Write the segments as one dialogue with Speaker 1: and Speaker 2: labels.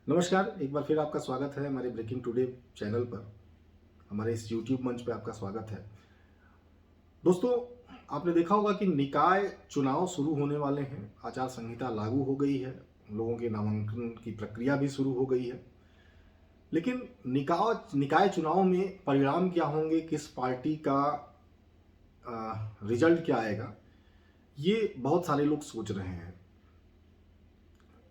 Speaker 1: नमस्कार, एक बार फिर आपका स्वागत है हमारे ब्रेकिंग टुडे चैनल पर। हमारे इस यूट्यूब मंच पे आपका स्वागत है। दोस्तों, आपने देखा होगा कि निकाय चुनाव शुरू होने वाले हैं। आचार संहिता लागू हो गई है, लोगों के नामांकन की प्रक्रिया भी शुरू हो गई है। लेकिन निकाय निकाय चुनाव में परिणाम क्या होंगे, किस पार्टी का रिजल्ट क्या आएगा, ये बहुत सारे लोग सोच रहे हैं।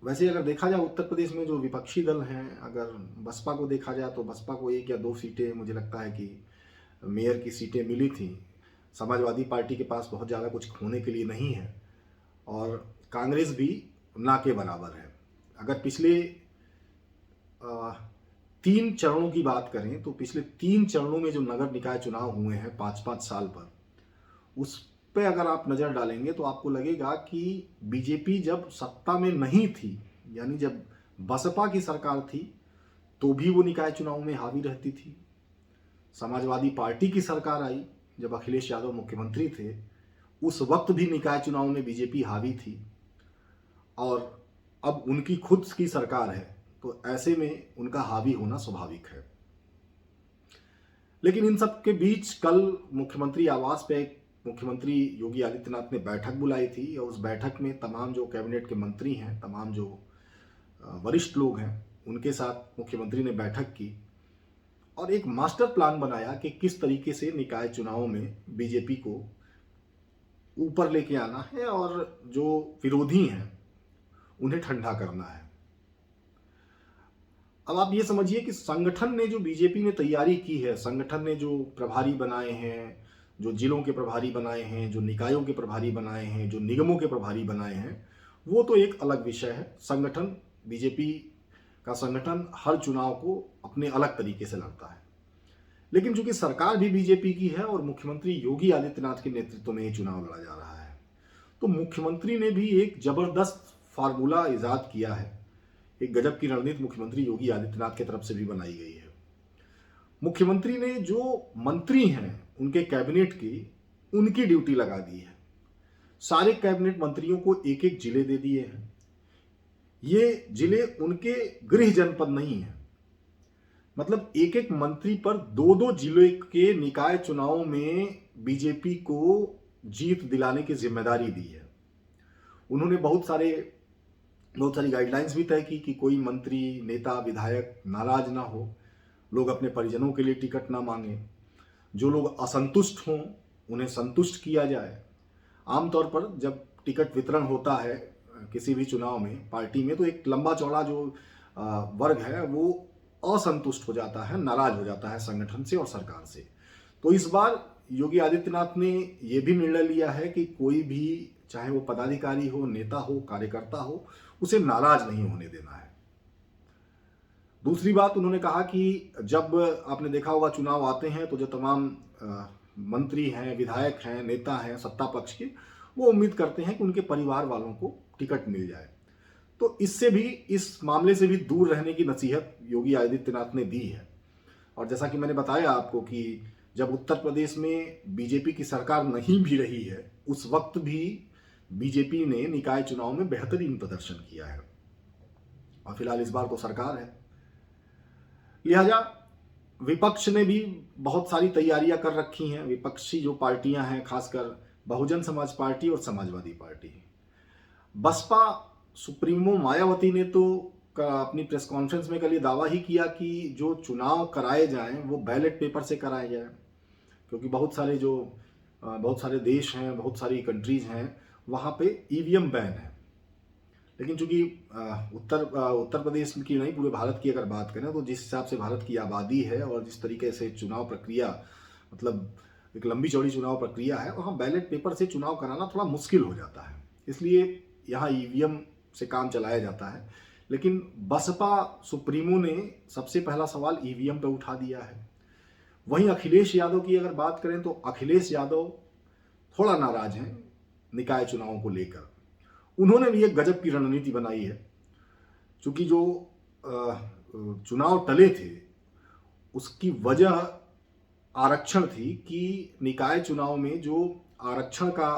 Speaker 1: वैसे अगर देखा जाए उत्तर प्रदेश में जो विपक्षी दल हैं, अगर बसपा को देखा जाए तो बसपा को 1 या 2 सीटें मुझे लगता है कि मेयर की सीटें मिली थी। समाजवादी पार्टी के पास बहुत ज़्यादा कुछ खोने के लिए नहीं है और कांग्रेस भी ना के बराबर है। अगर पिछले 3 चरणों की बात करें तो पिछले 3 चरणों में जो नगर निकाय चुनाव हुए हैं 5-5 साल पर, उस पे अगर आप नज़र डालेंगे तो आपको लगेगा कि बीजेपी जब सत्ता में नहीं थी, यानी जब बसपा की सरकार थी, तो भी वो निकाय चुनाव में हावी रहती थी। समाजवादी पार्टी की सरकार आई, जब अखिलेश यादव मुख्यमंत्री थे, उस वक्त भी निकाय चुनाव में बीजेपी हावी थी और अब उनकी खुद की सरकार है, तो ऐसे में उनका हावी होना स्वाभाविक है। लेकिन इन सब के बीच कल मुख्यमंत्री आवास पे मुख्यमंत्री योगी आदित्यनाथ ने बैठक बुलाई थी और उस बैठक में तमाम जो कैबिनेट के मंत्री हैं, तमाम जो वरिष्ठ लोग हैं, उनके साथ मुख्यमंत्री ने बैठक की और एक मास्टर प्लान बनाया कि किस तरीके से निकाय चुनाव में बीजेपी को ऊपर लेके आना है और जो विरोधी हैं उन्हें ठंडा करना है। अब आप ये समझिए कि संगठन ने जो बीजेपी ने तैयारी की है, संगठन ने जो प्रभारी बनाए हैं, जो जिलों के प्रभारी बनाए हैं, जो निकायों के प्रभारी बनाए हैं, जो निगमों के प्रभारी बनाए हैं, वो तो एक अलग विषय है। संगठन, बीजेपी का संगठन हर चुनाव को अपने अलग तरीके से लड़ता है। लेकिन चूंकि सरकार भी बीजेपी की है और मुख्यमंत्री योगी आदित्यनाथ के नेतृत्व में ये चुनाव लड़ा जा रहा है, तो मुख्यमंत्री ने भी एक जबरदस्त फार्मूला इजाद किया है। एक गजब की रणनीति मुख्यमंत्री योगी आदित्यनाथ की तरफ से भी बनाई गई है। मुख्यमंत्री ने जो मंत्री हैं उनके कैबिनेट की, उनकी ड्यूटी लगा दी है। सारे कैबिनेट मंत्रियों को एक एक जिले दे दिए हैं। ये जिले उनके गृह जनपद नहीं है, मतलब एक एक मंत्री पर 2-2 जिले के निकाय चुनाव में बीजेपी को जीत दिलाने की जिम्मेदारी दी है। उन्होंने बहुत सारी गाइडलाइंस भी तय की कि कोई मंत्री, नेता, विधायक नाराज ना हो, लोग अपने परिजनों के लिए टिकट ना मांगे, जो लोग असंतुष्ट हों उन्हें संतुष्ट किया जाए। आमतौर पर जब टिकट वितरण होता है किसी भी चुनाव में, पार्टी में, तो एक लंबा चौड़ा जो वर्ग है वो असंतुष्ट हो जाता है, नाराज हो जाता है संगठन से और सरकार से। तो इस बार योगी आदित्यनाथ ने यह भी निर्णय लिया है कि कोई भी, चाहे वो पदाधिकारी हो, नेता हो, कार्यकर्ता हो, उसे नाराज नहीं होने देना है। दूसरी बात, उन्होंने कहा कि जब आपने देखा होगा चुनाव आते हैं तो जो तमाम मंत्री हैं, विधायक हैं, नेता हैं सत्ता पक्ष के, वो उम्मीद करते हैं कि उनके परिवार वालों को टिकट मिल जाए। तो इससे भी, इस मामले से भी दूर रहने की नसीहत योगी आदित्यनाथ ने दी है। और जैसा कि मैंने बताया आपको कि जब उत्तर प्रदेश में बीजेपी की सरकार नहीं भी रही है, उस वक्त भी बीजेपी ने निकाय चुनाव में बेहतरीन प्रदर्शन किया है और फिलहाल इस बार तो सरकार है। लिहाजा विपक्ष ने भी बहुत सारी तैयारियां कर रखी हैं। विपक्षी जो पार्टियां हैं, खासकर बहुजन समाज पार्टी और समाजवादी पार्टी, बसपा सुप्रीमो मायावती ने तो अपनी प्रेस कॉन्फ्रेंस में कल ये दावा ही किया कि जो चुनाव कराए जाएं वो बैलेट पेपर से कराए जाएं, क्योंकि बहुत सारे देश हैं, बहुत सारी कंट्रीज हैं, वहाँ पे ईवीएम बैन है। लेकिन चूंकि उत्तर प्रदेश की नहीं, पूरे भारत की अगर बात करें तो जिस हिसाब से भारत की आबादी है और जिस तरीके से चुनाव प्रक्रिया, मतलब एक लंबी चौड़ी चुनाव प्रक्रिया है, वहाँ बैलेट पेपर से चुनाव कराना थोड़ा मुश्किल हो जाता है। इसलिए यहाँ ईवीएम से काम चलाया जाता है। लेकिन बसपा सुप्रीमो ने सबसे पहला सवाल ईवीएम पे उठा दिया है। वहीं अखिलेश यादव की अगर बात करें तो अखिलेश यादव थोड़ा नाराज हैं निकाय चुनावों को लेकर। उन्होंने भी एक गजब की रणनीति बनाई है। चूंकि जो चुनाव टले थे उसकी वजह आरक्षण थी कि निकाय चुनाव में जो आरक्षण का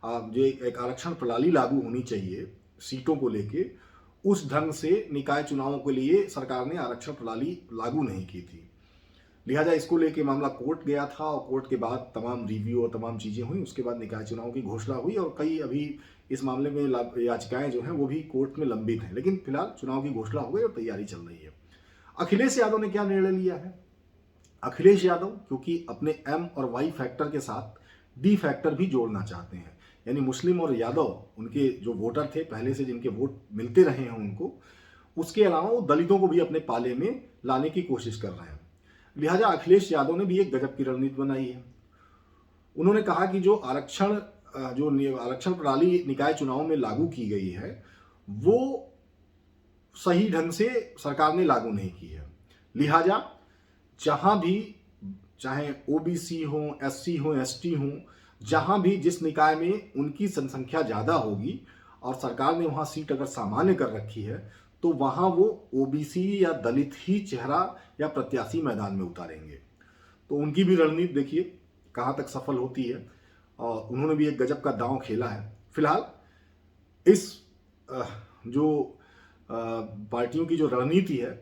Speaker 1: जो एक आरक्षण प्रणाली लागू होनी चाहिए सीटों को लेके, उस ढंग से निकाय चुनावों के लिए सरकार ने आरक्षण प्रणाली लागू नहीं की थी। लिहाजा इसको लेके मामला कोर्ट गया था और कोर्ट के बाद तमाम रिव्यू और तमाम चीज़ें हुई। उसके बाद निकाय चुनाव की घोषणा हुई और कई अभी इस मामले में याचिकाएं जो हैं वो भी कोर्ट में लंबित हैं, लेकिन फिलहाल चुनाव की घोषणा हो गई और तैयारी चल रही है। अखिलेश यादव ने क्या निर्णय लिया है? अखिलेश यादव क्योंकि अपने एम और वाई फैक्टर के साथ डी फैक्टर भी जोड़ना चाहते हैं, यानी मुस्लिम और यादव उनके जो वोटर थे पहले से, जिनके वोट मिलते रहे हैं उनको, उसके अलावा वो दलितों को भी अपने पाले में लाने की कोशिश कर रहे हैं। लिहाजा अखिलेश यादव ने भी एक गजब की रणनीति बनाई है। उन्होंने कहा कि जो आरक्षण प्रणाली निकाय चुनाव में लागू की गई है वो सही ढंग से सरकार ने लागू नहीं की है। लिहाजा जहां भी, चाहे ओबीसी हो, एससी हो, एसटी हो, जहां भी जिस निकाय में उनकी जनसंख्या ज़्यादा होगी और सरकार ने वहां सीट अगर सामान्य कर रखी है तो वहां वो ओबीसी या दलित ही चेहरा या प्रत्याशी मैदान में उतारेंगे। तो उनकी भी रणनीति देखिए कहाँ तक सफल होती है और उन्होंने भी एक गजब का दांव खेला है। फिलहाल इस जो पार्टियों की जो रणनीति है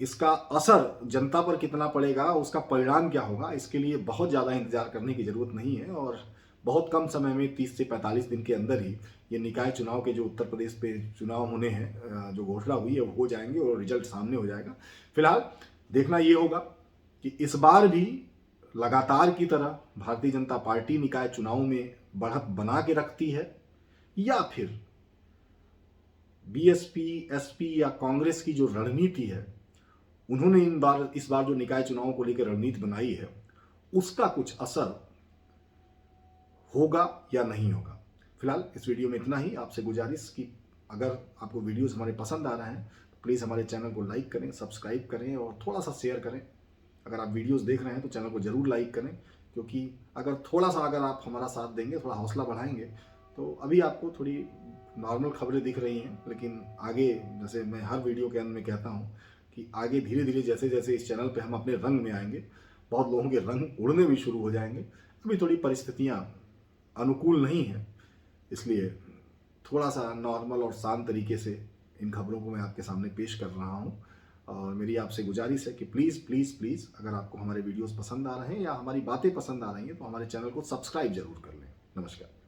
Speaker 1: इसका असर जनता पर कितना पड़ेगा, उसका परिणाम क्या होगा, इसके लिए बहुत ज़्यादा इंतजार करने की ज़रूरत नहीं है और बहुत कम समय में 30 से 45 दिन के अंदर ही ये निकाय चुनाव के जो उत्तर प्रदेश पे चुनाव होने हैं, जो घोषणा हुई है वो हो जाएंगे और रिजल्ट सामने हो जाएगा। फिलहाल देखना ये होगा कि इस बार भी लगातार की तरह भारतीय जनता पार्टी निकाय चुनाव में बढ़त बना के रखती है या फिर बीएसपी, एसपी या कांग्रेस की जो रणनीति है, उन्होंने इस बार जो निकाय चुनावों को लेकर रणनीति बनाई है उसका कुछ असर होगा या नहीं होगा। फिलहाल इस वीडियो में इतना ही। आपसे गुजारिश कि अगर आपको वीडियोस हमारे पसंद आ रहे हैं तो प्लीज़ हमारे चैनल को लाइक करें, सब्सक्राइब करें और थोड़ा सा शेयर करें। अगर आप वीडियोस देख रहे हैं तो चैनल को ज़रूर लाइक करें, क्योंकि अगर आप हमारा साथ देंगे, थोड़ा हौसला बढ़ाएंगे, तो अभी आपको थोड़ी नॉर्मल खबरें दिख रही हैं, लेकिन आगे, जैसे मैं हर वीडियो के अंत में कहता हूँ कि आगे धीरे धीरे जैसे जैसे इस चैनल पे हम अपने रंग में आएंगे, बहुत लोगों के रंग उड़ने भी शुरू हो जाएंगे। अभी थोड़ी परिस्थितियाँ अनुकूल नहीं है, इसलिए थोड़ा सा नॉर्मल और शांत तरीके से इन खबरों को मैं आपके सामने पेश कर रहा हूँ। और मेरी आपसे गुजारिश है कि प्लीज़ प्लीज़ प्लीज़ अगर आपको हमारे वीडियोस पसंद आ रहे हैं या हमारी बातें पसंद आ रही हैं तो हमारे चैनल को सब्सक्राइब जरूर कर लें। नमस्कार।